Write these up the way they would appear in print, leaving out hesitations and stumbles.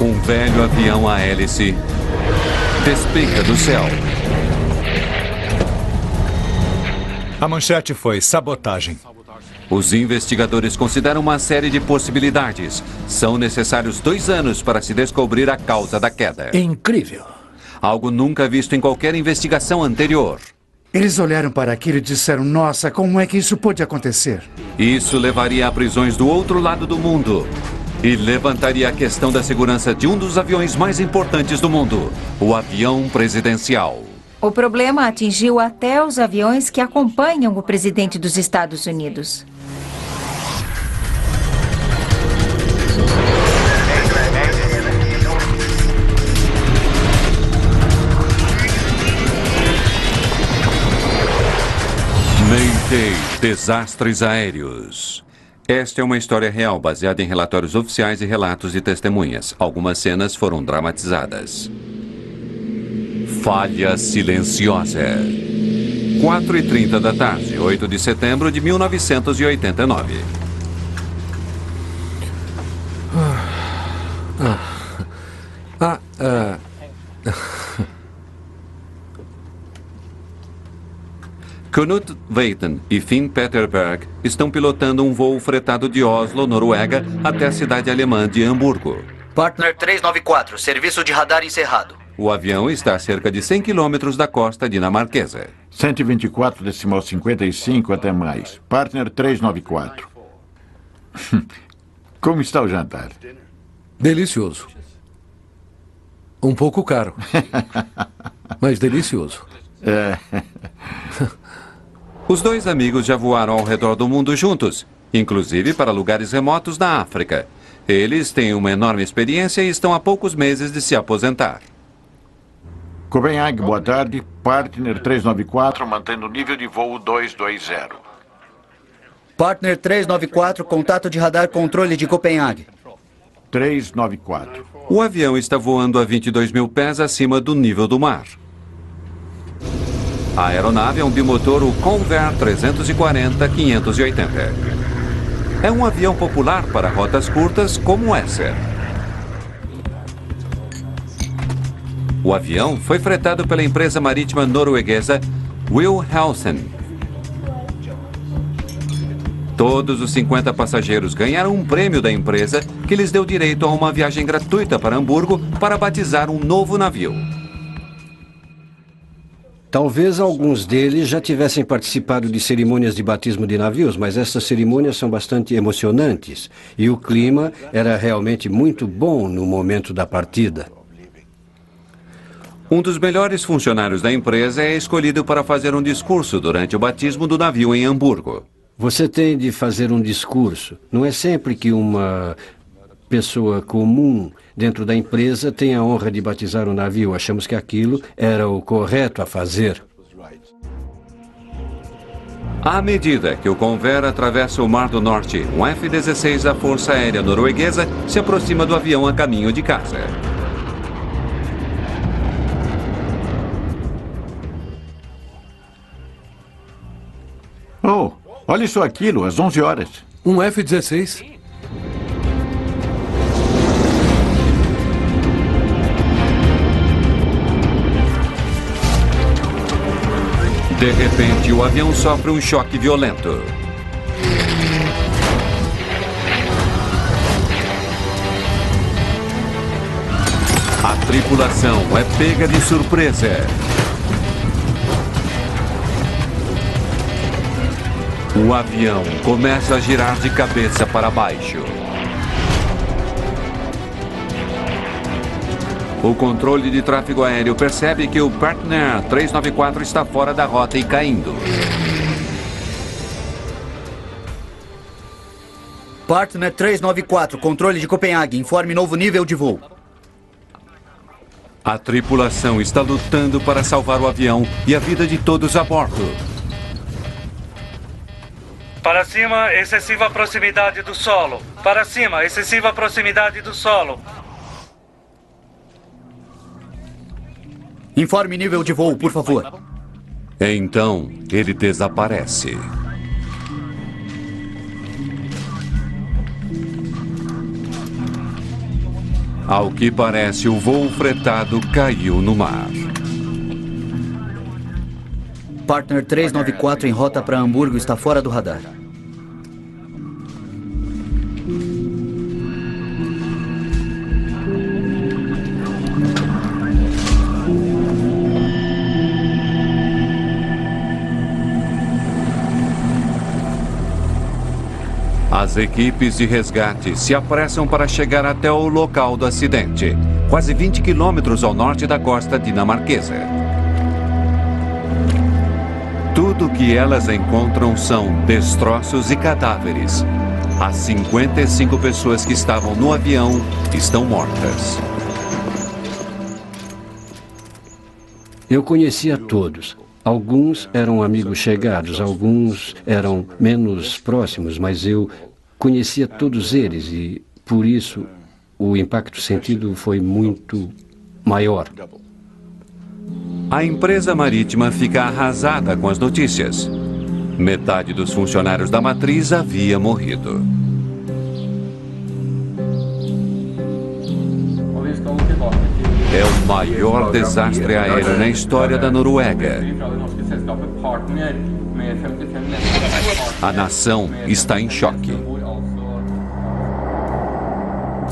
Um velho avião a hélice despenca do céu. A manchete foi sabotagem. Os investigadores consideram uma série de possibilidades. São necessários 2 anos para se descobrir a causa da queda. Incrível. Algo nunca visto em qualquer investigação anterior. Eles olharam para aquilo e disseram, nossa, como é que isso pode acontecer? Isso levaria a prisões do outro lado do mundo. E levantaria a questão da segurança de um dos aviões mais importantes do mundo, o avião presidencial. O problema atingiu até os aviões que acompanham o presidente dos Estados Unidos. Mayday, desastres aéreos. Esta é uma história real baseada em relatórios oficiais e relatos de testemunhas. Algumas cenas foram dramatizadas. Falha silenciosa. 4h30 da tarde, 8 de setembro de 1989. Knut Veiten e Finn Peterberg estão pilotando um voo fretado de Oslo, Noruega, até a cidade alemã de Hamburgo. Partner 394, serviço de radar encerrado. O avião está a cerca de 100 quilômetros da costa dinamarquesa. 124,55 até mais. Partner 394. Como está o jantar? Delicioso. Um pouco caro. Mas delicioso. Os dois amigos já voaram ao redor do mundo juntos, inclusive para lugares remotos na África. Eles têm uma enorme experiência e estão há poucos meses de se aposentar. Copenhague, boa tarde. Partner 394, mantendo o nível de voo 220. Partner 394, contato de radar controle de Copenhague. 394. O avião está voando a 22 mil pés acima do nível do mar. A aeronave é um bimotor, o Convair 340-580. É um avião popular para rotas curtas como essa. O avião foi fretado pela empresa marítima norueguesa Wilhelmsen. Todos os 50 passageiros ganharam um prêmio da empresa que lhes deu direito a uma viagem gratuita para Hamburgo para batizar um novo navio. Talvez alguns deles já tivessem participado de cerimônias de batismo de navios, mas essas cerimônias são bastante emocionantes. E o clima era realmente muito bom no momento da partida. Um dos melhores funcionários da empresa é escolhido para fazer um discurso durante o batismo do navio em Hamburgo. Você tem de fazer um discurso. Não é sempre que uma pessoa comum dentro da empresa tem a honra de batizar o navio. Achamos que aquilo era o correto a fazer. À medida que o Convair atravessa o Mar do Norte, um F-16 da Força Aérea Norueguesa se aproxima do avião a caminho de casa. Oh, olha só aquilo, às 11 horas. Um F-16? De repente, o avião sofre um choque violento. A tripulação é pega de surpresa. O avião começa a girar de cabeça para baixo. O controle de tráfego aéreo percebe que o Partner 394 está fora da rota e caindo. Partner 394, controle de Copenhague, informe novo nível de voo. A tripulação está lutando para salvar o avião e a vida de todos a bordo. Para cima, excessiva proximidade do solo. Para cima, excessiva proximidade do solo. Informe nível de voo, por favor. Então, ele desaparece. Ao que parece, o voo fretado caiu no mar. Partner 394 em rota para Hamburgo está fora do radar. As equipes de resgate se apressam para chegar até o local do acidente, quase 20 quilômetros ao norte da costa dinamarquesa. Tudo o que elas encontram são destroços e cadáveres. As 55 pessoas que estavam no avião estão mortas. Eu conhecia todos. Alguns eram amigos chegados, alguns eram menos próximos, mas eu conhecia todos eles e, por isso, o impacto sentido foi muito maior. A empresa marítima fica arrasada com as notícias. Metade dos funcionários da matriz havia morrido. É o maior desastre aéreo na história da Noruega. A nação está em choque.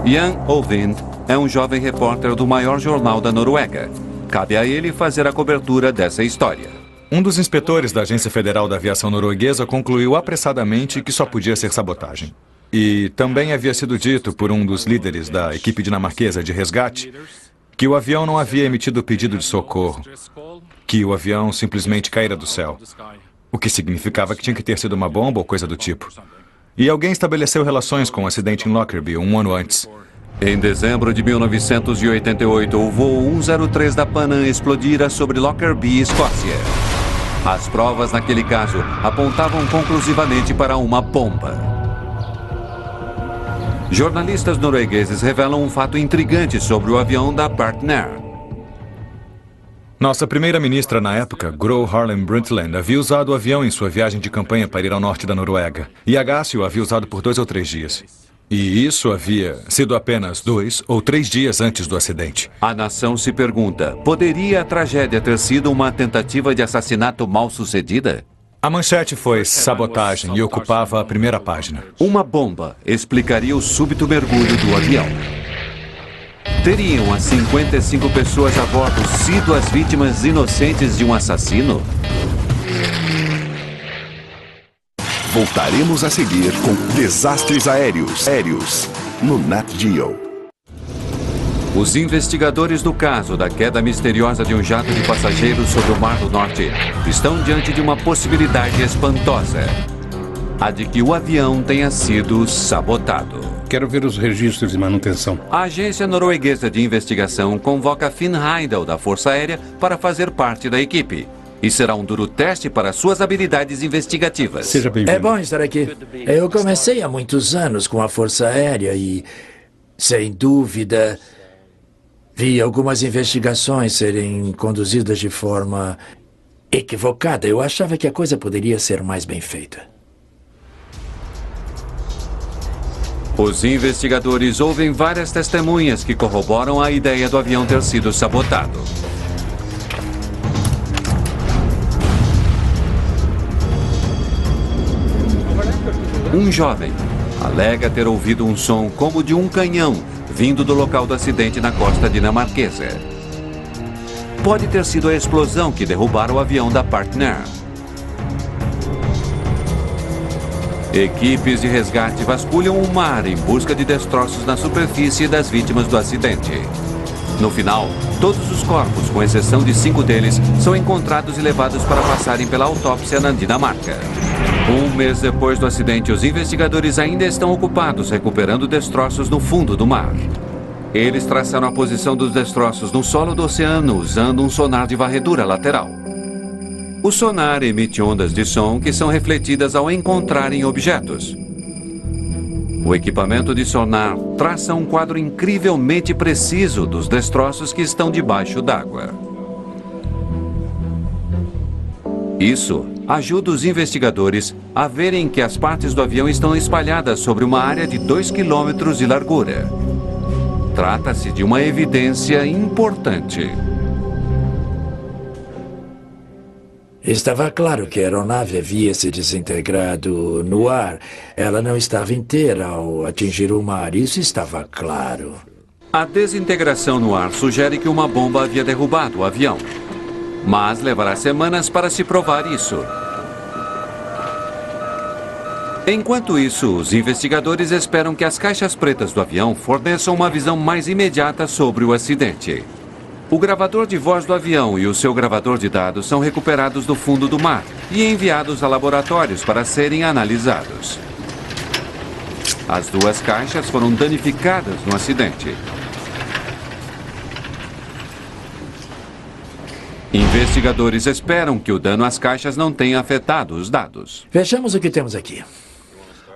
Jan Ovind é um jovem repórter do maior jornal da Noruega. Cabe a ele fazer a cobertura dessa história. Um dos inspetores da Agência Federal da Aviação Norueguesa concluiu apressadamente que só podia ser sabotagem. E também havia sido dito por um dos líderes da equipe dinamarquesa de resgate que o avião não havia emitido pedido de socorro, que o avião simplesmente caíra do céu, o que significava que tinha que ter sido uma bomba ou coisa do tipo. E alguém estabeleceu relações com o acidente em Lockerbie um ano antes. Em dezembro de 1988, o voo 103 da Pan Am explodira sobre Lockerbie, Escócia. As provas naquele caso apontavam conclusivamente para uma bomba. Jornalistas noruegueses revelam um fato intrigante sobre o avião da Partner. Nossa primeira-ministra na época, Gro Harlem Brundtland, havia usado o avião em sua viagem de campanha para ir ao norte da Noruega. E Agassi o havia usado por 2 ou 3 dias. E isso havia sido apenas 2 ou 3 dias antes do acidente. A nação se pergunta, poderia a tragédia ter sido uma tentativa de assassinato mal sucedida? A manchete foi sabotagem e ocupava a primeira página. Uma bomba explicaria o súbito mergulho do avião. Teriam as 55 pessoas a bordo sido as vítimas inocentes de um assassino? Voltaremos a seguir com Desastres Aéreos no Nat Geo. Os investigadores do caso da queda misteriosa de um jato de passageiros sobre o Mar do Norte estão diante de uma possibilidade espantosa. A de que o avião tenha sido sabotado. Quero ver os registros de manutenção. A agência norueguesa de investigação convoca Finn Heindel da Força Aérea para fazer parte da equipe. E será um duro teste para suas habilidades investigativas. Seja bem-vindo. É bom estar aqui. Eu comecei há muitos anos com a Força Aérea e, sem dúvida, vi algumas investigações serem conduzidas de forma equivocada. Eu achava que a coisa poderia ser mais bem feita. Os investigadores ouvem várias testemunhas que corroboram a ideia do avião ter sido sabotado. Um jovem alega ter ouvido um som como de um canhão vindo do local do acidente na costa dinamarquesa. Pode ter sido a explosão que derrubara o avião da Partner. Equipes de resgate vasculham o mar em busca de destroços na superfície das vítimas do acidente. No final, todos os corpos, com exceção de 5 deles, são encontrados e levados para passarem pela autópsia na Dinamarca. Um mês depois do acidente, os investigadores ainda estão ocupados recuperando destroços no fundo do mar. Eles traçaram a posição dos destroços no solo do oceano usando um sonar de varredura lateral. O sonar emite ondas de som que são refletidas ao encontrarem objetos. O equipamento de sonar traça um quadro incrivelmente preciso dos destroços que estão debaixo d'água. Isso ajuda os investigadores a verem que as partes do avião estão espalhadas sobre uma área de 2 quilômetros de largura. Trata-se de uma evidência importante. Estava claro que a aeronave havia se desintegrado no ar. Ela não estava inteira ao atingir o mar. Isso estava claro. A desintegração no ar sugere que uma bomba havia derrubado o avião. Mas levará semanas para se provar isso. Enquanto isso, os investigadores esperam que as caixas pretas do avião forneçam uma visão mais imediata sobre o acidente. O gravador de voz do avião e o seu gravador de dados são recuperados do fundo do mar e enviados a laboratórios para serem analisados. As duas caixas foram danificadas no acidente. Investigadores esperam que o dano às caixas não tenha afetado os dados. Vejamos o que temos aqui.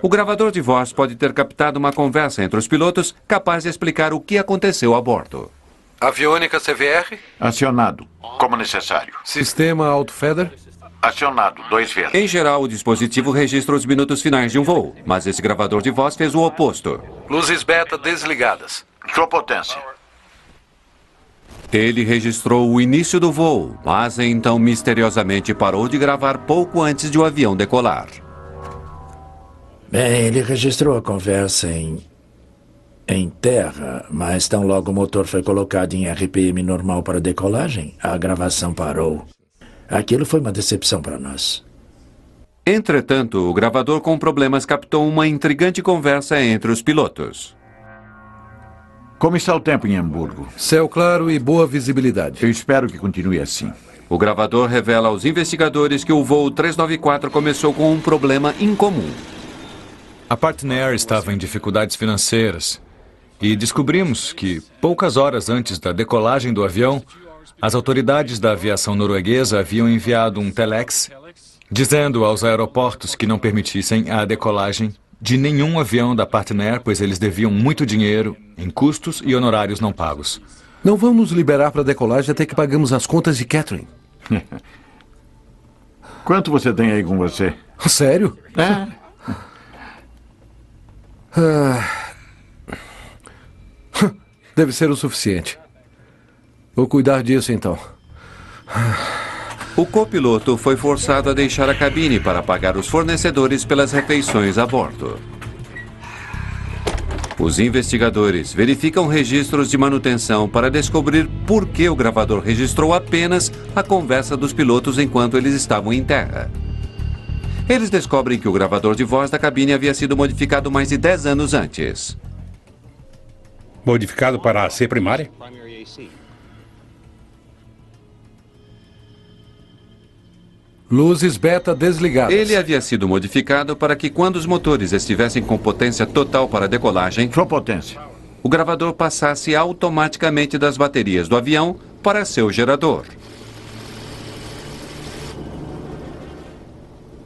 O gravador de voz pode ter captado uma conversa entre os pilotos capaz de explicar o que aconteceu a bordo. Aviônica CVR? Acionado, como necessário. Sistema AutoFeather? Acionado, 2 vezes. Em geral, o dispositivo registra os minutos finais de um voo, mas esse gravador de voz fez o oposto. Luzes beta desligadas. Sua potência. Ele registrou o início do voo, mas então misteriosamente parou de gravar pouco antes de o avião decolar. Bem, ele registrou a conversa em terra, mas tão logo o motor foi colocado em RPM normal para decolagem, a gravação parou. Aquilo foi uma decepção para nós. Entretanto, o gravador com problemas captou uma intrigante conversa entre os pilotos. Como está o tempo em Hamburgo? Céu claro e boa visibilidade. Eu espero que continue assim. O gravador revela aos investigadores que o voo 394 começou com um problema incomum. A Partner estava em dificuldades financeiras e descobrimos que, poucas horas antes da decolagem do avião, as autoridades da aviação norueguesa haviam enviado um telex dizendo aos aeroportos que não permitissem a decolagem de nenhum avião da Partner, pois eles deviam muito dinheiro em custos e honorários não pagos. Não vão nos liberar para a decolagem até que pagamos as contas de Catherine. Quanto você tem aí com você? Sério? É. Deve ser o suficiente. Vou cuidar disso então. O copiloto foi forçado a deixar a cabine para pagar os fornecedores pelas refeições a bordo. Os investigadores verificam registros de manutenção para descobrir por que o gravador registrou apenas a conversa dos pilotos enquanto eles estavam em terra. Eles descobrem que o gravador de voz da cabine havia sido modificado mais de 10 anos antes. Modificado para a C primária? Luzes beta desligadas. Ele havia sido modificado para que quando os motores estivessem com potência total para decolagem, sua potência, o gravador passasse automaticamente das baterias do avião para seu gerador.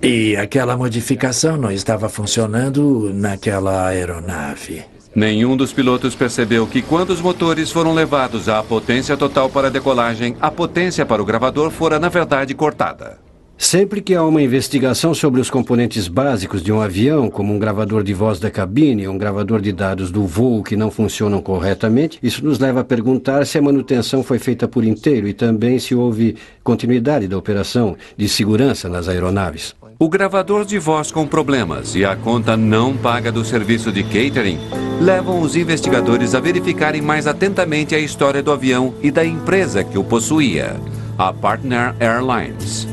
E aquela modificação não estava funcionando naquela aeronave. Nenhum dos pilotos percebeu que quando os motores foram levados à potência total para a decolagem, a potência para o gravador fora, na verdade, cortada. Sempre que há uma investigação sobre os componentes básicos de um avião, como um gravador de voz da cabine ou um gravador de dados do voo que não funcionam corretamente, isso nos leva a perguntar se a manutenção foi feita por inteiro e também se houve continuidade da operação de segurança nas aeronaves. O gravador de voz com problemas e a conta não paga do serviço de catering levam os investigadores a verificarem mais atentamente a história do avião e da empresa que o possuía, a Partner Airlines.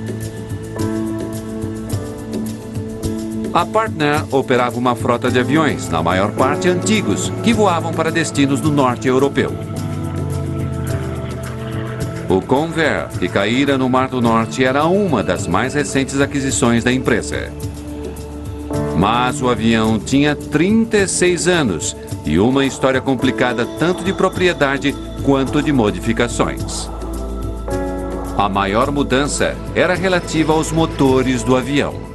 A Partner operava uma frota de aviões, na maior parte antigos, que voavam para destinos do norte europeu. O Convair, que caíra no Mar do Norte, era uma das mais recentes aquisições da empresa. Mas o avião tinha 36 anos e uma história complicada tanto de propriedade quanto de modificações. A maior mudança era relativa aos motores do avião.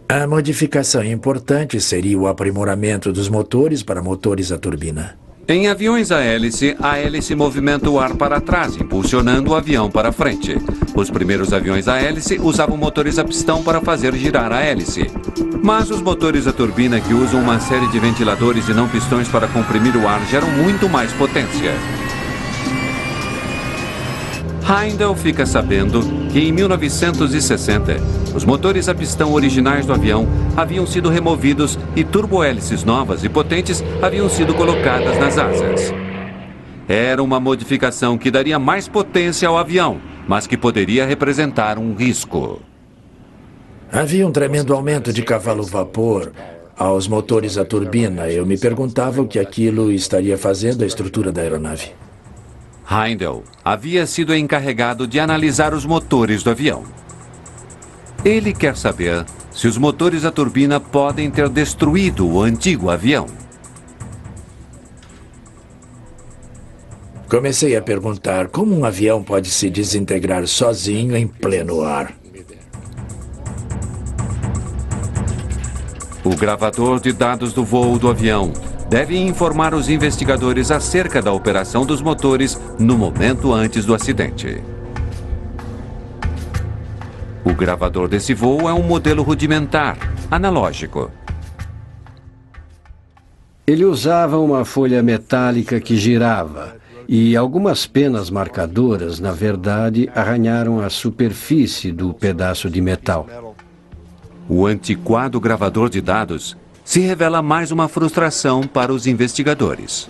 A modificação importante seria o aprimoramento dos motores para motores a turbina. Em aviões a hélice movimenta o ar para trás, impulsionando o avião para frente. Os primeiros aviões a hélice usavam motores a pistão para fazer girar a hélice. Mas os motores a turbina, que usam uma série de ventiladores e não pistões para comprimir o ar, geram muito mais potência. Heindel fica sabendo que em 1960, os motores a pistão originais do avião haviam sido removidos e turbohélices novas e potentes haviam sido colocadas nas asas. Era uma modificação que daria mais potência ao avião, mas que poderia representar um risco. Havia um tremendo aumento de cavalo-vapor aos motores a turbina. Eu me perguntava o que aquilo estaria fazendo à estrutura da aeronave. Heindel havia sido encarregado de analisar os motores do avião. Ele quer saber se os motores a turbina podem ter destruído o antigo avião. Comecei a perguntar como um avião pode se desintegrar sozinho em pleno ar. O gravador de dados do voo do avião deve informar os investigadores acerca da operação dos motores no momento antes do acidente. O gravador desse voo é um modelo rudimentar, analógico. Ele usava uma folha metálica que girava e algumas penas marcadoras, na verdade, arranharam a superfície do pedaço de metal. O antiquado gravador de dados se revela mais uma frustração para os investigadores.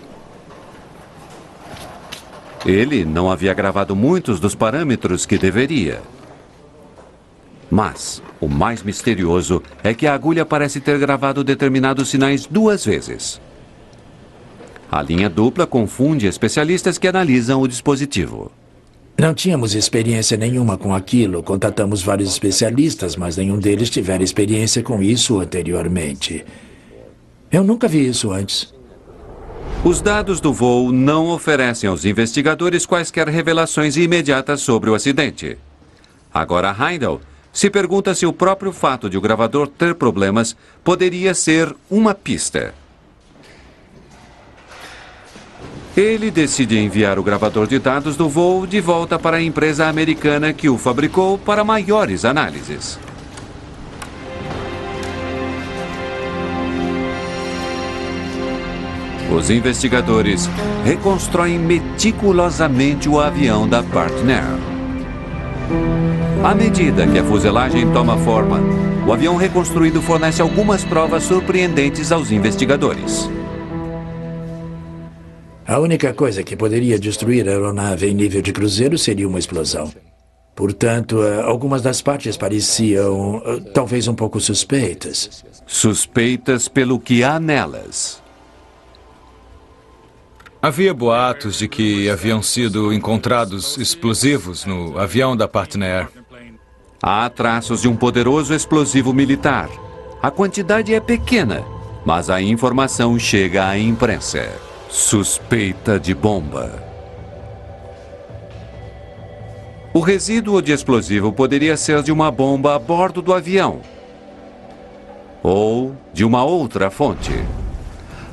Ele não havia gravado muitos dos parâmetros que deveria. Mas o mais misterioso é que a agulha parece ter gravado determinados sinais 2 vezes. A linha dupla confunde especialistas que analisam o dispositivo. Não tínhamos experiência nenhuma com aquilo. Contatamos vários especialistas, mas nenhum deles tivera experiência com isso anteriormente. Eu nunca vi isso antes. Os dados do voo não oferecem aos investigadores quaisquer revelações imediatas sobre o acidente. Agora, Heindel se pergunta se o próprio fato de o gravador ter problemas poderia ser uma pista. Ele decide enviar o gravador de dados do voo de volta para a empresa americana que o fabricou para maiores análises. Os investigadores reconstroem meticulosamente o avião da Partner. À medida que a fuselagem toma forma, o avião reconstruído fornece algumas provas surpreendentes aos investigadores. A única coisa que poderia destruir a aeronave em nível de cruzeiro seria uma explosão. Portanto, algumas das partes pareciam talvez um pouco suspeitas. Suspeitas pelo que há nelas. Havia boatos de que haviam sido encontrados explosivos no avião da Partner. Há traços de um poderoso explosivo militar. A quantidade é pequena, mas a informação chega à imprensa. Suspeita de bomba. O resíduo de explosivo poderia ser de uma bomba a bordo do avião ou de uma outra fonte.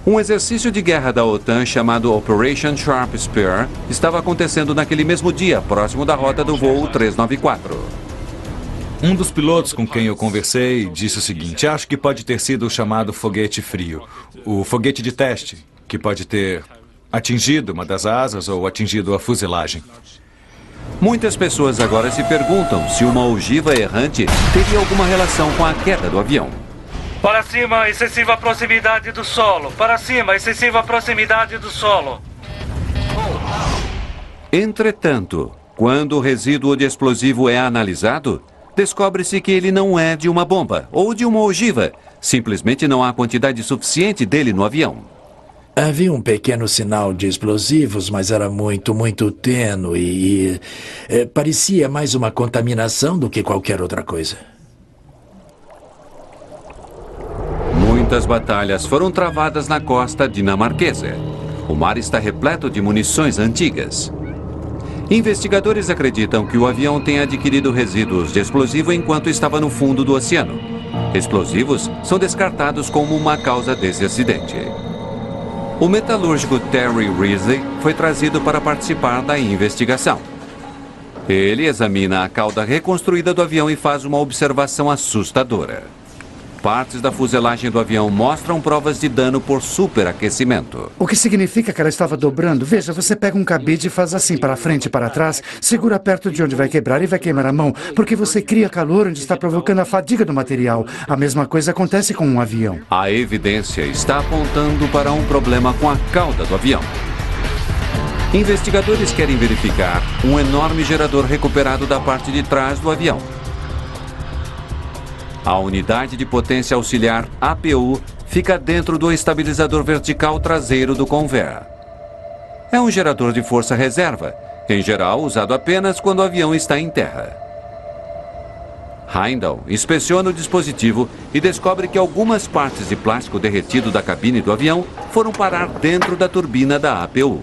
Um exercício de guerra da OTAN chamado Operation Sharp Spear estava acontecendo naquele mesmo dia, próximo da rota do voo 394. Um dos pilotos com quem eu conversei disse o seguinte: acho que pode ter sido o chamado foguete frio, o foguete de teste, que pode ter atingido uma das asas ou atingido a fuselagem. Muitas pessoas agora se perguntam se uma ogiva errante teria alguma relação com a queda do avião. Para cima, excessiva proximidade do solo. Para cima, excessiva proximidade do solo. Entretanto, quando o resíduo de explosivo é analisado, descobre-se que ele não é de uma bomba ou de uma ogiva. Simplesmente não há quantidade suficiente dele no avião. Havia um pequeno sinal de explosivos, mas era muito tênue e parecia mais uma contaminação do que qualquer outra coisa. Muitas batalhas foram travadas na costa dinamarquesa. O mar está repleto de munições antigas. Investigadores acreditam que o avião tenha adquirido resíduos de explosivo enquanto estava no fundo do oceano. Explosivos são descartados como uma causa desse acidente. O metalúrgico Terry Risley foi trazido para participar da investigação. Ele examina a cauda reconstruída do avião e faz uma observação assustadora. Partes da fuselagem do avião mostram provas de dano por superaquecimento. O que significa que ela estava dobrando? Veja, você pega um cabide e faz assim para frente e para trás, segura perto de onde vai quebrar e vai queimar a mão, porque você cria calor onde está provocando a fadiga do material. A mesma coisa acontece com um avião. A evidência está apontando para um problema com a cauda do avião. Investigadores querem verificar um enorme gerador recuperado da parte de trás do avião. A unidade de potência auxiliar APU fica dentro do estabilizador vertical traseiro do Convair. É um gerador de força reserva, em geral usado apenas quando o avião está em terra. Heindel inspeciona o dispositivo e descobre que algumas partes de plástico derretido da cabine do avião foram parar dentro da turbina da APU.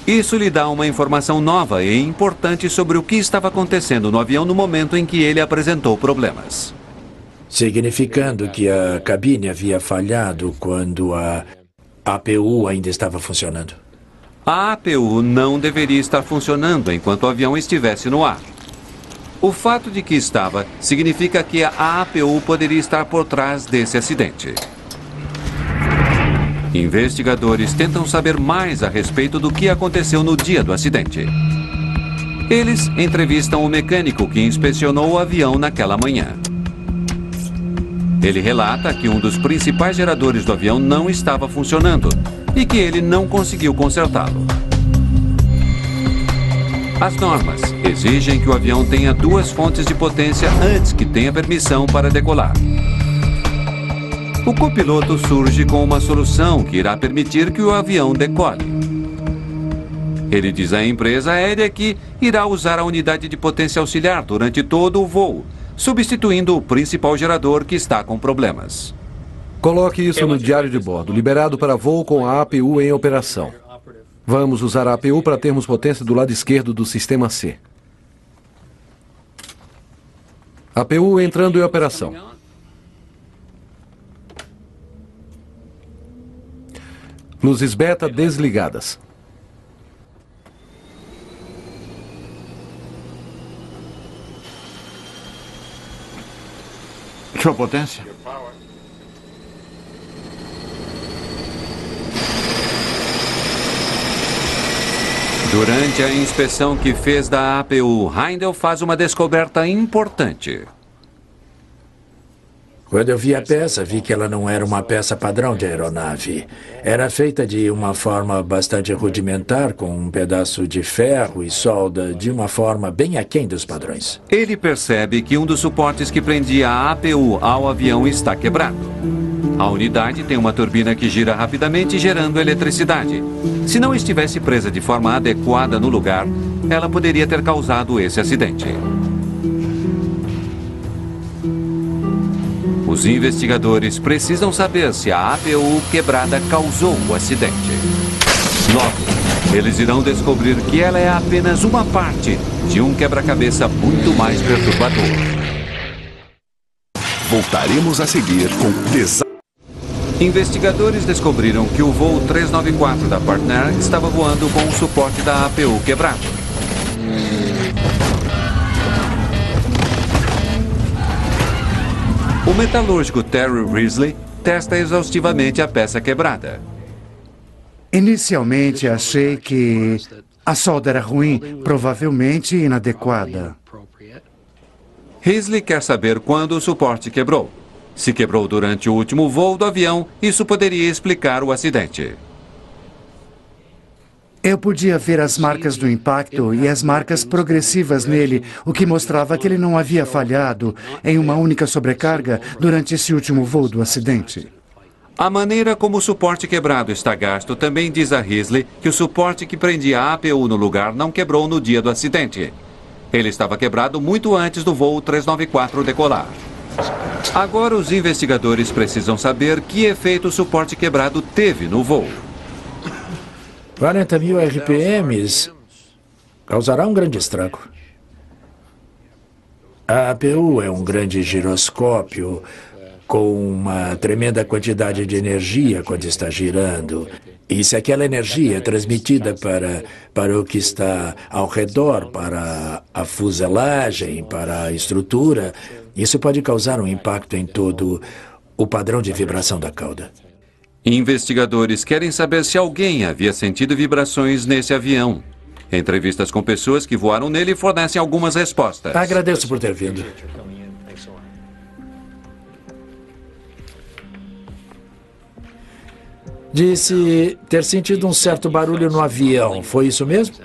Isso lhe dá uma informação nova e importante sobre o que estava acontecendo no avião no momento em que ele apresentou problemas. Significando que a cabine havia falhado quando a APU ainda estava funcionando. A APU não deveria estar funcionando enquanto o avião estivesse no ar. O fato de que estava significa que a APU poderia estar por trás desse acidente. Investigadores tentam saber mais a respeito do que aconteceu no dia do acidente. Eles entrevistam o mecânico que inspecionou o avião naquela manhã. Ele relata que um dos principais geradores do avião não estava funcionando e que ele não conseguiu consertá-lo. As normas exigem que o avião tenha 2 fontes de potência antes que tenha permissão para decolar. O copiloto surge com uma solução que irá permitir que o avião decole. Ele diz à empresa aérea que irá usar a unidade de potência auxiliar durante todo o voo, substituindo o principal gerador que está com problemas. Coloque isso no diário de bordo. Liberado para voo com a APU em operação. Vamos usar a APU para termos potência do lado esquerdo do sistema C. APU entrando em operação. Luzes beta desligadas. Sua potência? Durante a inspeção que fez da APU, Heindel faz uma descoberta importante. Quando eu vi a peça, vi que ela não era uma peça padrão de aeronave. Era feita de uma forma bastante rudimentar, com um pedaço de ferro e solda de uma forma bem aquém dos padrões. Ele percebe que um dos suportes que prendia a APU ao avião está quebrado. A unidade tem uma turbina que gira rapidamente, gerando eletricidade. Se não estivesse presa de forma adequada no lugar, ela poderia ter causado esse acidente. Os investigadores precisam saber se a APU quebrada causou o acidente. Logo, eles irão descobrir que ela é apenas uma parte de um quebra-cabeça muito mais perturbador. Voltaremos a seguir com Investigadores descobriram que o voo 394 da Partner estava voando com o suporte da APU quebrado. O metalúrgico Terry Risley testa exaustivamente a peça quebrada. Inicialmente achei que a solda era ruim, provavelmente inadequada. Risley quer saber quando o suporte quebrou. Se quebrou durante o último voo do avião, isso poderia explicar o acidente. Eu podia ver as marcas do impacto e as marcas progressivas nele, o que mostrava que ele não havia falhado em uma única sobrecarga durante esse último voo do acidente. A maneira como o suporte quebrado está gasto também diz a Risley que o suporte que prendia a APU no lugar não quebrou no dia do acidente. Ele estava quebrado muito antes do voo 394 decolar. Agora os investigadores precisam saber que efeito o suporte quebrado teve no voo. 40.000 RPMs causará um grande estrago. A APU é um grande giroscópio com uma tremenda quantidade de energia quando está girando. E se aquela energia é transmitida para o que está ao redor, para a fuselagem, para a estrutura, isso pode causar um impacto em todo o padrão de vibração da cauda. Investigadores querem saber se alguém havia sentido vibrações nesse avião. Entrevistas com pessoas que voaram nele fornecem algumas respostas. Agradeço por ter vindo. Disse ter sentido um certo barulho no avião. Foi isso mesmo?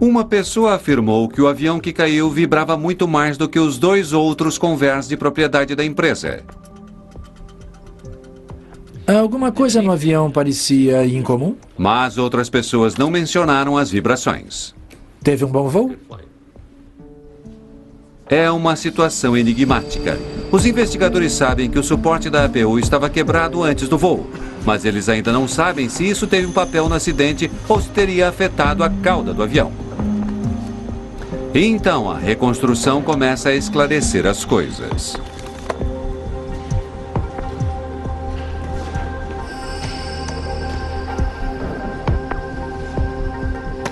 Uma pessoa afirmou que o avião que caiu vibrava muito mais do que os 2 outros Convair de propriedade da empresa. Alguma coisa no avião parecia incomum? Mas outras pessoas não mencionaram as vibrações. Teve um bom voo? É uma situação enigmática. Os investigadores sabem que o suporte da APU estava quebrado antes do voo, mas eles ainda não sabem se isso teve um papel no acidente ou se teria afetado a cauda do avião. E então a reconstrução começa a esclarecer as coisas.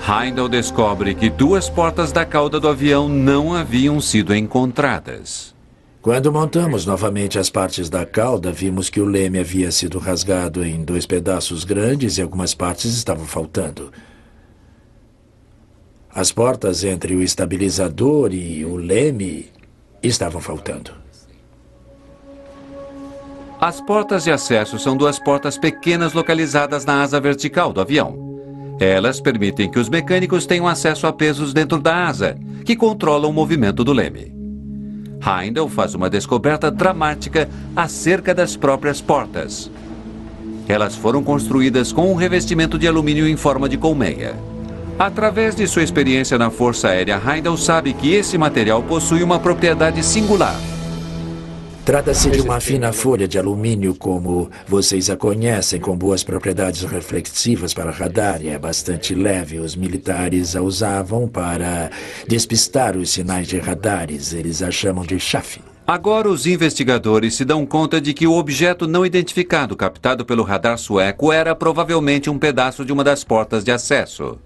Heindel descobre que 2 portas da cauda do avião não haviam sido encontradas. Quando montamos novamente as partes da cauda, vimos que o leme havia sido rasgado em 2 pedaços grandes e algumas partes estavam faltando. As portas entre o estabilizador e o leme estavam faltando. As portas de acesso são 2 portas pequenas localizadas na asa vertical do avião. Elas permitem que os mecânicos tenham acesso a pesos dentro da asa, que controlam o movimento do leme. Heindel faz uma descoberta dramática acerca das próprias portas. Elas foram construídas com um revestimento de alumínio em forma de colmeia. Através de sua experiência na Força Aérea, Heindel sabe que esse material possui uma propriedade singular. Trata-se de uma fina folha de alumínio, como vocês a conhecem, com boas propriedades reflexivas para radar e é bastante leve. Os militares a usavam para despistar os sinais de radares. Eles a chamam de chaff. Agora os investigadores se dão conta de que o objeto não identificado captado pelo radar sueco era provavelmente um pedaço de uma das portas de acesso.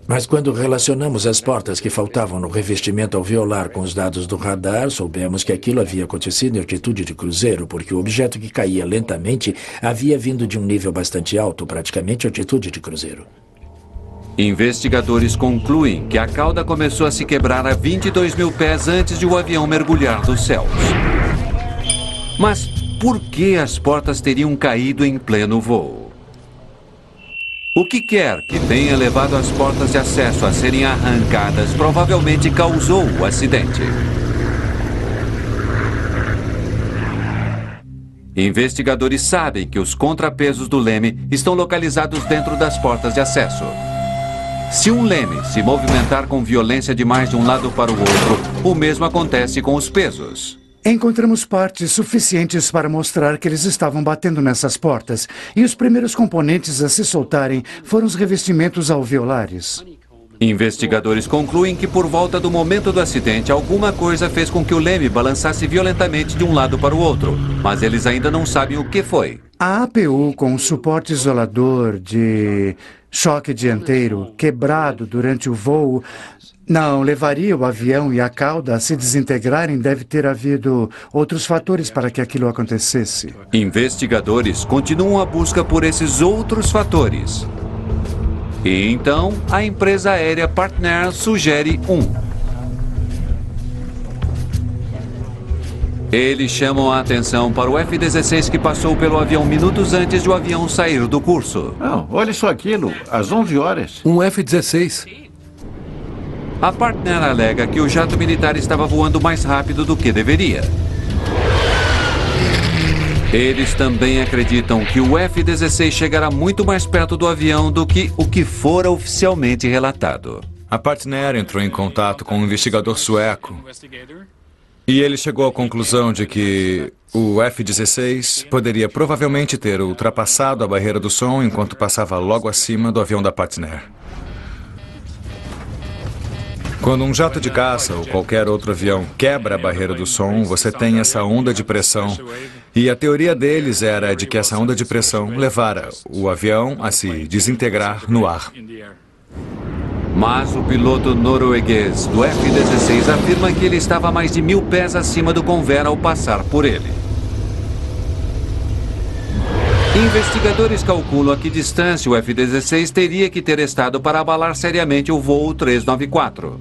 Mas quando relacionamos as portas que faltavam no revestimento alveolar com os dados do radar, soubemos que aquilo havia acontecido em altitude de cruzeiro, porque o objeto que caía lentamente havia vindo de um nível bastante alto, praticamente altitude de cruzeiro. Investigadores concluem que a cauda começou a se quebrar a 22 mil pés antes de o avião mergulhar dos céus. Mas por que as portas teriam caído em pleno voo? O que quer que tenha levado as portas de acesso a serem arrancadas provavelmente causou o acidente. Investigadores sabem que os contrapesos do leme estão localizados dentro das portas de acesso. Se um leme se movimentar com violência demais de um lado para o outro, o mesmo acontece com os pesos. Encontramos partes suficientes para mostrar que eles estavam batendo nessas portas, e os primeiros componentes a se soltarem foram os revestimentos alveolares. Investigadores concluem que por volta do momento do acidente, alguma coisa fez com que o leme balançasse violentamente de um lado para o outro, mas eles ainda não sabem o que foi. A APU, com o suporte isolador de choque dianteiro quebrado durante o voo, não levaria o avião e a cauda a se desintegrarem. Deve ter havido outros fatores para que aquilo acontecesse. Investigadores continuam a busca por esses outros fatores. E então, a empresa aérea Partner sugere um. Eles chamam a atenção para o F-16 que passou pelo avião minutos antes de o avião sair do curso. Não, olha só aquilo, às 11 horas. Um F-16. A Partner alega que o jato militar estava voando mais rápido do que deveria. Eles também acreditam que o F-16 chegará muito mais perto do avião do que o que fora oficialmente relatado. A Partner entrou em contato com um investigador sueco e ele chegou à conclusão de que o F-16 poderia provavelmente ter ultrapassado a barreira do som enquanto passava logo acima do avião da Partner. Quando um jato de caça ou qualquer outro avião quebra a barreira do som, você tem essa onda de pressão E a teoria deles era de que essa onda de pressão levara o avião a se desintegrar no ar. Mas o piloto norueguês do F-16 afirma que ele estava a mais de 1.000 pés acima do Convair ao passar por ele. Investigadores calculam a que distância o F-16 teria que ter estado para abalar seriamente o voo 394.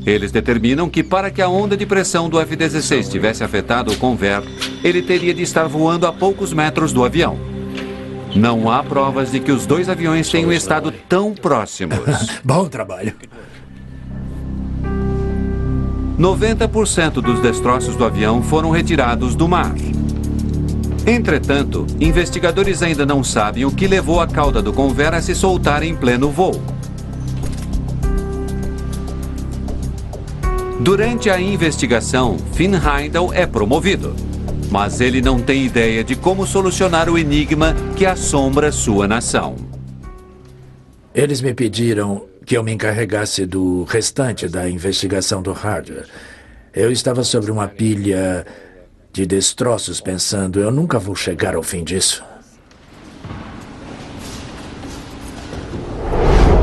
Eles determinam que para que a onda de pressão do F-16 tivesse afetado o Convair, ele teria de estar voando a poucos metros do avião. Não há provas de que os dois aviões tenham estado tão próximos. Bom trabalho. 90% dos destroços do avião foram retirados do mar. Entretanto, investigadores ainda não sabem o que levou a cauda do Convair a se soltar em pleno voo. Durante a investigação, Finn Heindel é promovido. Mas ele não tem ideia de como solucionar o enigma que assombra sua nação. Eles me pediram que eu me encarregasse do restante da investigação do hardware. Eu estava sobre uma pilha de destroços pensando, eu nunca vou chegar ao fim disso.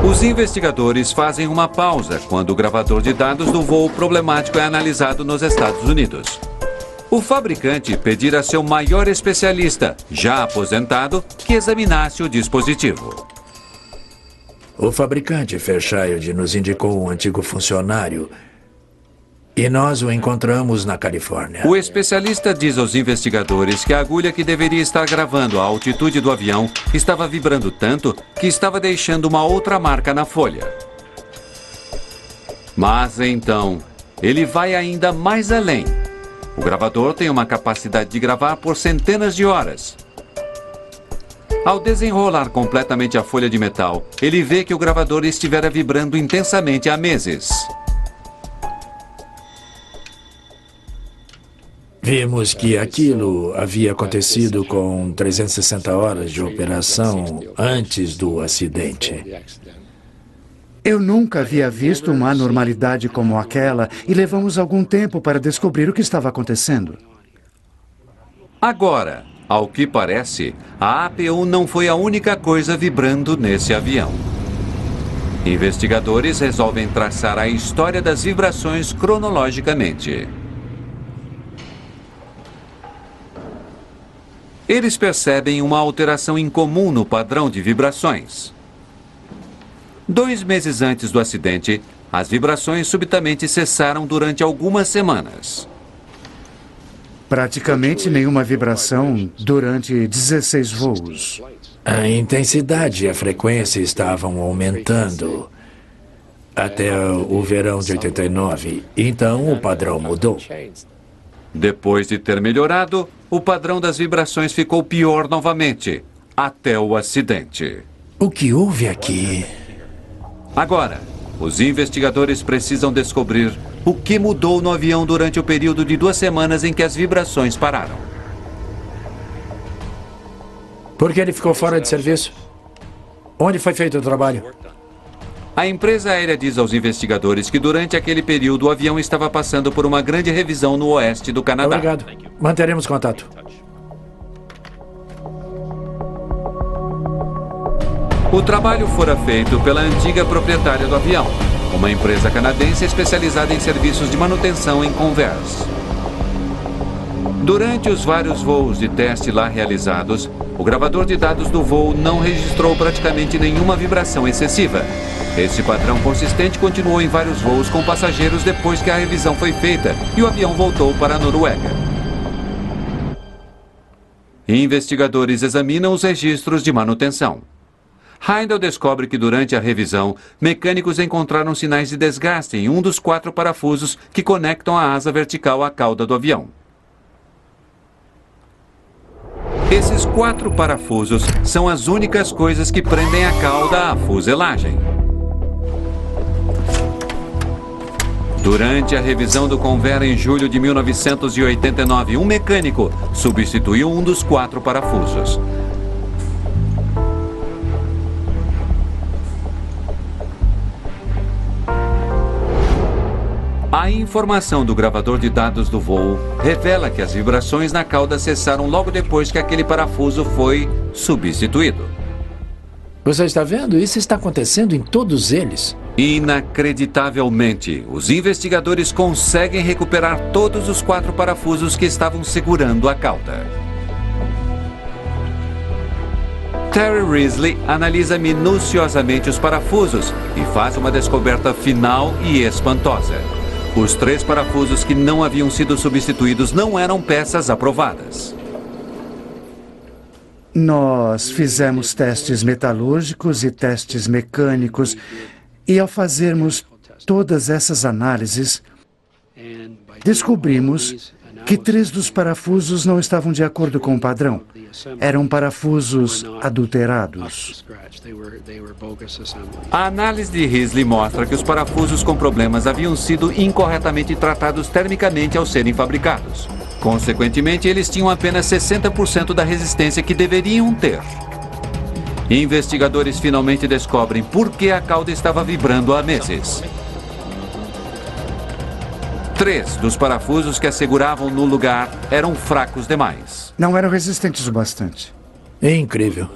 Os investigadores fazem uma pausa quando o gravador de dados do voo problemático é analisado nos Estados Unidos. O fabricante pedirá a seu maior especialista, já aposentado, que examinasse o dispositivo. O fabricante Fairchild nos indicou um antigo funcionário e nós o encontramos na Califórnia. O especialista diz aos investigadores que a agulha que deveria estar gravando a altitude do avião estava vibrando tanto que estava deixando uma outra marca na folha. Mas então, ele vai ainda mais além. O gravador tem uma capacidade de gravar por centenas de horas. Ao desenrolar completamente a folha de metal, ele vê que o gravador estivera vibrando intensamente há meses. Vimos que aquilo havia acontecido com 360 horas de operação antes do acidente. Eu nunca havia visto uma anormalidade como aquela e levamos algum tempo para descobrir o que estava acontecendo. Agora, ao que parece, a APU não foi a única coisa vibrando nesse avião. Investigadores resolvem traçar a história das vibrações cronologicamente. Eles percebem uma alteração incomum no padrão de vibrações. 2 meses antes do acidente, as vibrações subitamente cessaram durante algumas semanas. Praticamente nenhuma vibração durante 16 voos. A intensidade e a frequência estavam aumentando até o verão de 89. Então o padrão mudou. Depois de ter melhorado, o padrão das vibrações ficou pior novamente, até o acidente. O que houve aqui? Agora, os investigadores precisam descobrir o que mudou no avião durante o período de 2 semanas em que as vibrações pararam. Por que ele ficou fora de serviço? Onde foi feito o trabalho? A empresa aérea diz aos investigadores que durante aquele período o avião estava passando por uma grande revisão no oeste do Canadá. Obrigado. Manteremos contato. O trabalho fora feito pela antiga proprietária do avião, uma empresa canadense especializada em serviços de manutenção em Convair. Durante os vários voos de teste lá realizados, o gravador de dados do voo não registrou praticamente nenhuma vibração excessiva. Esse padrão consistente continuou em vários voos com passageiros depois que a revisão foi feita e o avião voltou para a Noruega. Investigadores examinam os registros de manutenção. Heindel descobre que durante a revisão, mecânicos encontraram sinais de desgaste em um dos 4 parafusos que conectam a asa vertical à cauda do avião. Esses 4 parafusos são as únicas coisas que prendem a cauda à fuselagem. Durante a revisão do Convair em julho de 1989, um mecânico substituiu um dos 4 parafusos. A informação do gravador de dados do voo revela que as vibrações na cauda cessaram logo depois que aquele parafuso foi substituído. Você está vendo? Isso está acontecendo em todos eles. Inacreditavelmente, os investigadores conseguem recuperar todos os 4 parafusos que estavam segurando a cauda. Terry Risley analisa minuciosamente os parafusos e faz uma descoberta final e espantosa. Os 3 parafusos que não haviam sido substituídos não eram peças aprovadas. Nós fizemos testes metalúrgicos e testes mecânicos, e ao fazermos todas essas análises, descobrimos que 3 dos parafusos não estavam de acordo com o padrão. Eram parafusos adulterados. A análise de Risley mostra que os parafusos com problemas haviam sido incorretamente tratados termicamente ao serem fabricados. Consequentemente, eles tinham apenas 60% da resistência que deveriam ter. Investigadores finalmente descobrem por que a cauda estava vibrando há meses. 3 dos parafusos que a seguravam no lugar eram fracos demais. Não eram resistentes o bastante. É incrível.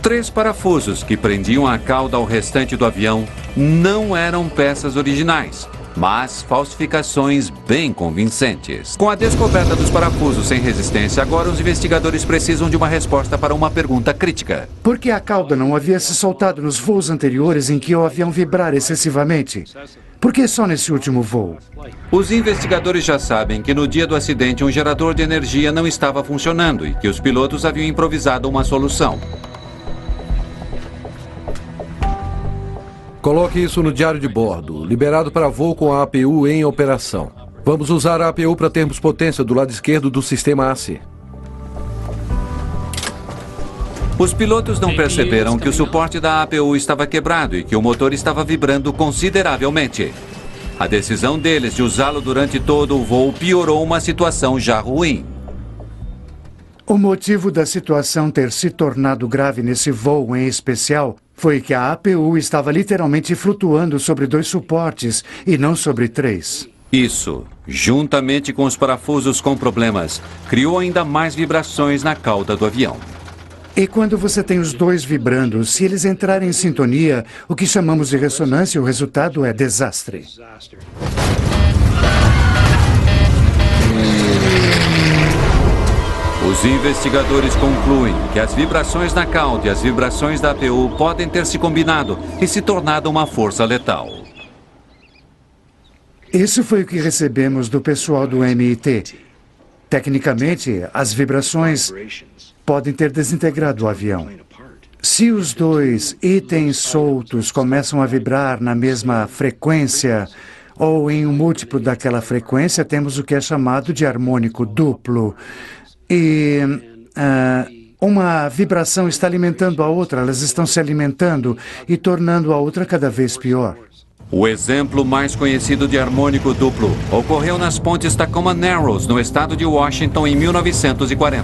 3 parafusos que prendiam a cauda ao restante do avião não eram peças originais, mas falsificações bem convincentes. Com a descoberta dos parafusos sem resistência, agora os investigadores precisam de uma resposta para uma pergunta crítica. Por que a cauda não havia se soltado nos voos anteriores em que o avião vibrara excessivamente? Por que só nesse último voo? Os investigadores já sabem que no dia do acidente um gerador de energia não estava funcionando e que os pilotos haviam improvisado uma solução. Coloque isso no diário de bordo. Liberado para voo com a APU em operação. Vamos usar a APU para termos potência do lado esquerdo do sistema AC. Os pilotos não perceberam que o suporte da APU estava quebrado e que o motor estava vibrando consideravelmente. A decisão deles de usá-lo durante todo o voo piorou uma situação já ruim. O motivo da situação ter se tornado grave nesse voo em especial foi que a APU estava literalmente flutuando sobre 2 suportes e não sobre 3. Isso, juntamente com os parafusos com problemas, criou ainda mais vibrações na cauda do avião. E quando você tem os 2 vibrando, se eles entrarem em sintonia, o que chamamos de ressonância, o resultado é desastre. Os investigadores concluem que as vibrações na cauda e as vibrações da APU podem ter se combinado e se tornado uma força letal. Isso foi o que recebemos do pessoal do MIT. Tecnicamente, as vibrações podem ter desintegrado o avião. Se os 2 itens soltos começam a vibrar na mesma frequência ou em um múltiplo daquela frequência, temos o que é chamado de harmônico duplo. E uma vibração está alimentando a outra, elas estão se alimentando e tornando a outra cada vez pior. O exemplo mais conhecido de harmônico duplo ocorreu nas pontes Tacoma Narrows, no estado de Washington, em 1940.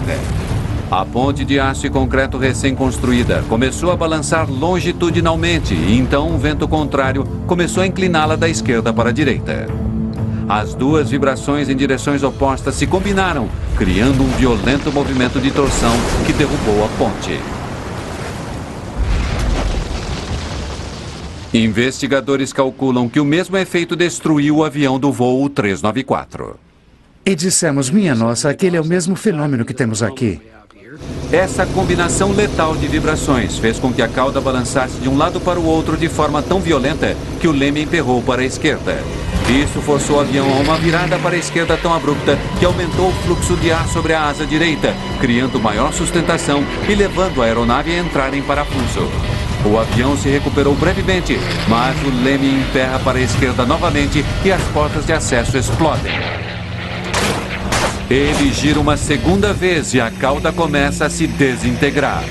A ponte de aço e concreto recém-construída começou a balançar longitudinalmente e então um vento contrário começou a incliná-la da esquerda para a direita. As 2 vibrações em direções opostas se combinaram, criando um violento movimento de torção que derrubou a ponte. Investigadores calculam que o mesmo efeito destruiu o avião do voo 394. E dissemos, minha nossa, aquele é o mesmo fenômeno que temos aqui. Essa combinação letal de vibrações fez com que a cauda balançasse de um lado para o outro de forma tão violenta que o leme emperrou para a esquerda. Isso forçou o avião a uma virada para a esquerda tão abrupta que aumentou o fluxo de ar sobre a asa direita, criando maior sustentação e levando a aeronave a entrar em parafuso. O avião se recuperou brevemente, mas o leme emperra para a esquerda novamente e as portas de acesso explodem. Ele gira uma segunda vez e a cauda começa a se desintegrar.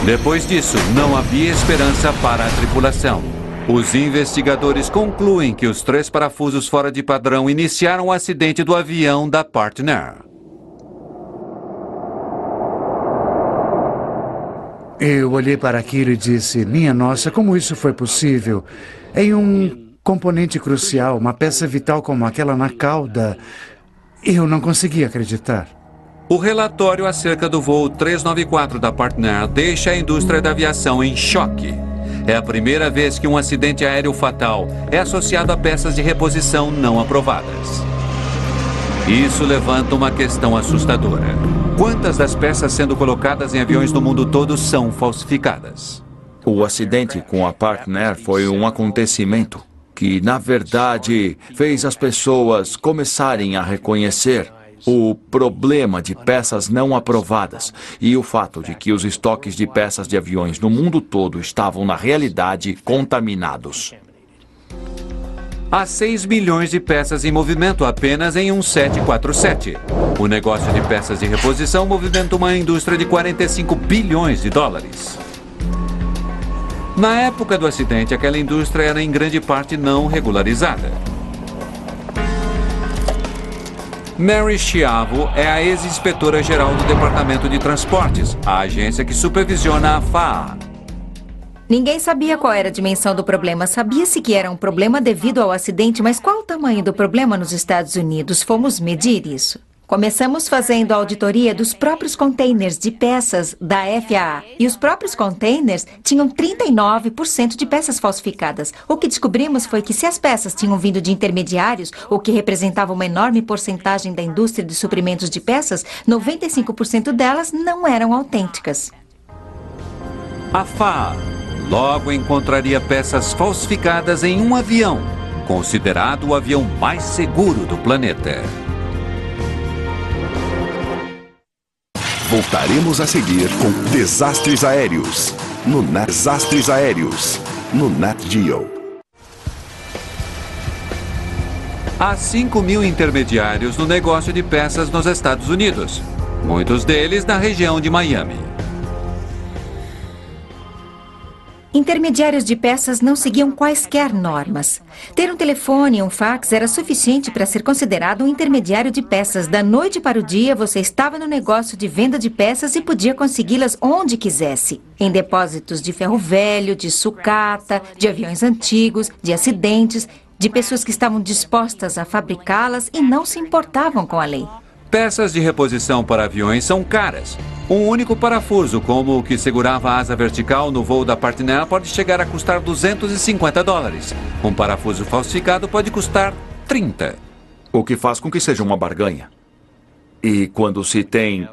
Depois disso, não havia esperança para a tripulação. Os investigadores concluem que os 3 parafusos fora de padrão iniciaram o acidente do avião da Partner. Eu olhei para aquilo e disse, minha nossa, como isso foi possível? Em um componente crucial, uma peça vital como aquela na cauda. Eu não conseguia acreditar. O relatório acerca do voo 394 da Partner deixa a indústria da aviação em choque. É a primeira vez que um acidente aéreo fatal é associado a peças de reposição não aprovadas. Isso levanta uma questão assustadora. Quantas das peças sendo colocadas em aviões do mundo todo são falsificadas? O acidente com a Partner foi um acontecimento que, na verdade, fez as pessoas começarem a reconhecer o problema de peças não aprovadas e o fato de que os estoques de peças de aviões no mundo todo estavam, na realidade, contaminados. Há 6 milhões de peças em movimento apenas em um 747. O negócio de peças de reposição movimenta uma indústria de 45 bilhões de dólares. Na época do acidente, aquela indústria era em grande parte não regularizada. Mary Schiavo é a ex-inspetora-geral do Departamento de Transportes, a agência que supervisiona a FAA. Ninguém sabia qual era a dimensão do problema. Sabia-se que era um problema devido ao acidente, mas qual o tamanho do problema nos Estados Unidos? Fomos medir isso. Começamos fazendo a auditoria dos próprios containers de peças da FAA. E os próprios containers tinham 39% de peças falsificadas. O que descobrimos foi que se as peças tinham vindo de intermediários, o que representava uma enorme porcentagem da indústria de suprimentos de peças, 95% delas não eram autênticas. A FAA logo encontraria peças falsificadas em um avião, considerado o avião mais seguro do planeta. Voltaremos a seguir com Desastres Aéreos, no Desastres Aéreos, no Nat Geo. Há 5 mil intermediários no negócio de peças nos Estados Unidos, muitos deles na região de Miami. Intermediários de peças não seguiam quaisquer normas. Ter um telefone e um fax era suficiente para ser considerado um intermediário de peças. Da noite para o dia, você estava no negócio de venda de peças e podia consegui-las onde quisesse. Em depósitos de ferro velho, de sucata, de aviões antigos, de acidentes, de pessoas que estavam dispostas a fabricá-las e não se importavam com a lei. Peças de reposição para aviões são caras. Um único parafuso, como o que segurava a asa vertical no voo da Partner, pode chegar a custar $250. Um parafuso falsificado pode custar 30. O que faz com que seja uma barganha. E quando se tem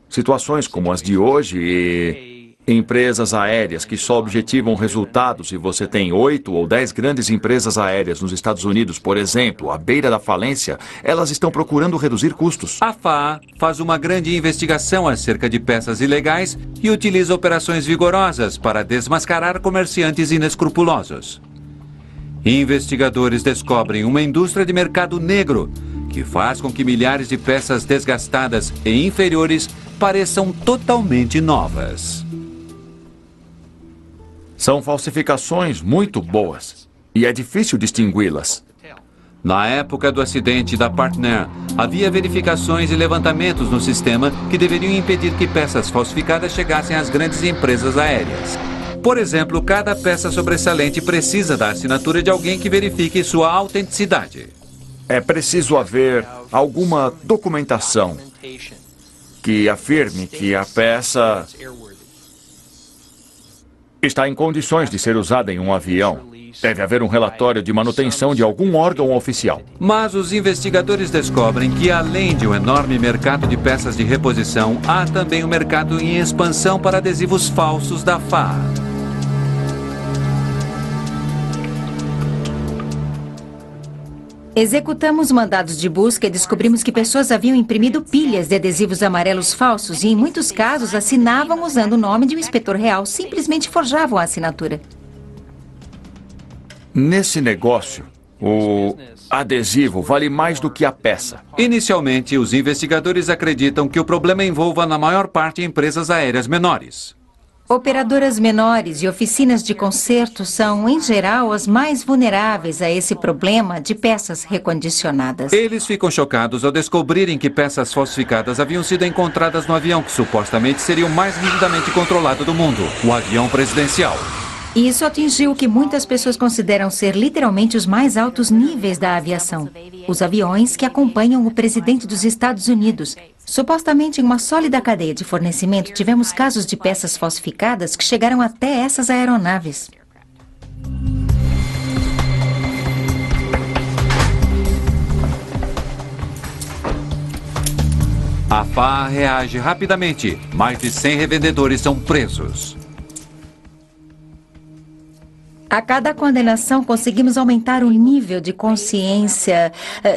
situações como as de hoje e empresas aéreas que só objetivam resultados e você tem 8 ou 10 grandes empresas aéreas nos Estados Unidos, por exemplo, à beira da falência, elas estão procurando reduzir custos. A FAA faz uma grande investigação acerca de peças ilegais e utiliza operações vigorosas para desmascarar comerciantes inescrupulosos. Investigadores descobrem uma indústria de mercado negro que faz com que milhares de peças desgastadas e inferiores pareçam totalmente novas. São falsificações muito boas e é difícil distingui-las. Na época do acidente da Partner, havia verificações e levantamentos no sistema que deveriam impedir que peças falsificadas chegassem às grandes empresas aéreas. Por exemplo, cada peça sobressalente precisa da assinatura de alguém que verifique sua autenticidade. É preciso haver alguma documentação que afirme que a peça está em condições de ser usada em um avião. Deve haver um relatório de manutenção de algum órgão oficial. Mas os investigadores descobrem que, além de um enorme mercado de peças de reposição, há também um mercado em expansão para adesivos falsos da FAA. Executamos mandados de busca e descobrimos que pessoas haviam imprimido pilhas de adesivos amarelos falsos e, em muitos casos, assinavam usando o nome de um inspetor real. Simplesmente forjavam a assinatura. Nesse negócio, o adesivo vale mais do que a peça. Inicialmente, os investigadores acreditam que o problema envolva, na maior parte, empresas aéreas menores. Operadoras menores e oficinas de conserto são, em geral, as mais vulneráveis a esse problema de peças recondicionadas. Eles ficam chocados ao descobrirem que peças falsificadas haviam sido encontradas no avião que supostamente seria o mais rigidamente controlado do mundo, o avião presidencial. Isso atingiu o que muitas pessoas consideram ser literalmente os mais altos níveis da aviação. Os aviões que acompanham o presidente dos Estados Unidos. Supostamente em uma sólida cadeia de fornecimento, tivemos casos de peças falsificadas que chegaram até essas aeronaves. A FAA reage rapidamente. Mais de 100 revendedores são presos. A cada condenação, conseguimos aumentar o nível de consciência,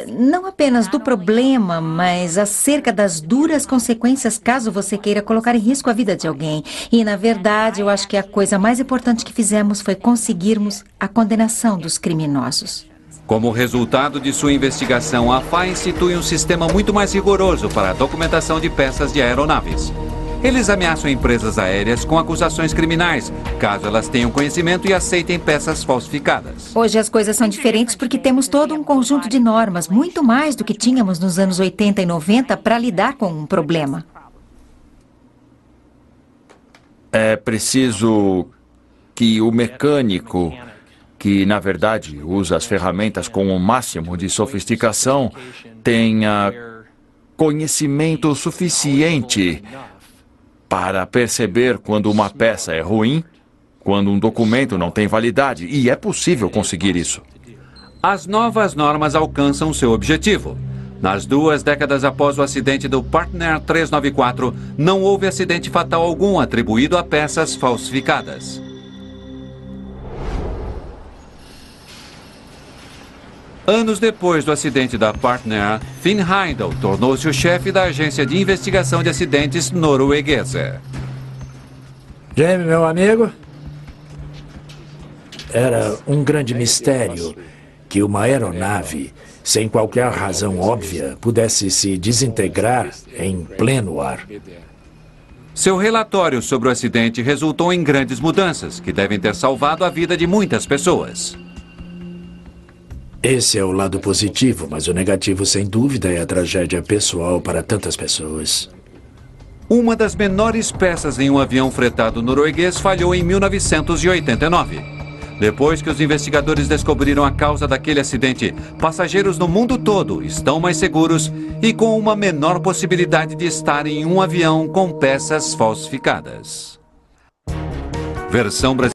não apenas do problema, mas acerca das duras consequências caso você queira colocar em risco a vida de alguém. E, na verdade, eu acho que a coisa mais importante que fizemos foi conseguirmos a condenação dos criminosos. Como resultado de sua investigação, a FAA institui um sistema muito mais rigoroso para a documentação de peças de aeronaves. Eles ameaçam empresas aéreas com acusações criminais, caso elas tenham conhecimento e aceitem peças falsificadas. Hoje as coisas são diferentes porque temos todo um conjunto de normas, muito mais do que tínhamos nos anos 80 e 90 para lidar com um problema. É preciso que o mecânico, que na verdade usa as ferramentas com o máximo de sofisticação, tenha conhecimento suficiente para perceber quando uma peça é ruim, quando um documento não tem validade, e é possível conseguir isso. As novas normas alcançam seu objetivo. Nas 2 décadas após o acidente do Partner 394, não houve acidente fatal algum atribuído a peças falsificadas. Anos depois do acidente da Partner, Finn Heindel tornou-se o chefe da agência de investigação de acidentes norueguesa. Jamie, meu amigo, era um grande mistério que uma aeronave, sem qualquer razão óbvia, pudesse se desintegrar em pleno ar. Seu relatório sobre o acidente resultou em grandes mudanças, que devem ter salvado a vida de muitas pessoas. Esse é o lado positivo, mas o negativo, sem dúvida, é a tragédia pessoal para tantas pessoas. Uma das menores peças em um avião fretado norueguês falhou em 1989. Depois que os investigadores descobriram a causa daquele acidente, passageiros no mundo todo estão mais seguros e com uma menor possibilidade de estar em um avião com peças falsificadas. Versão brasileira.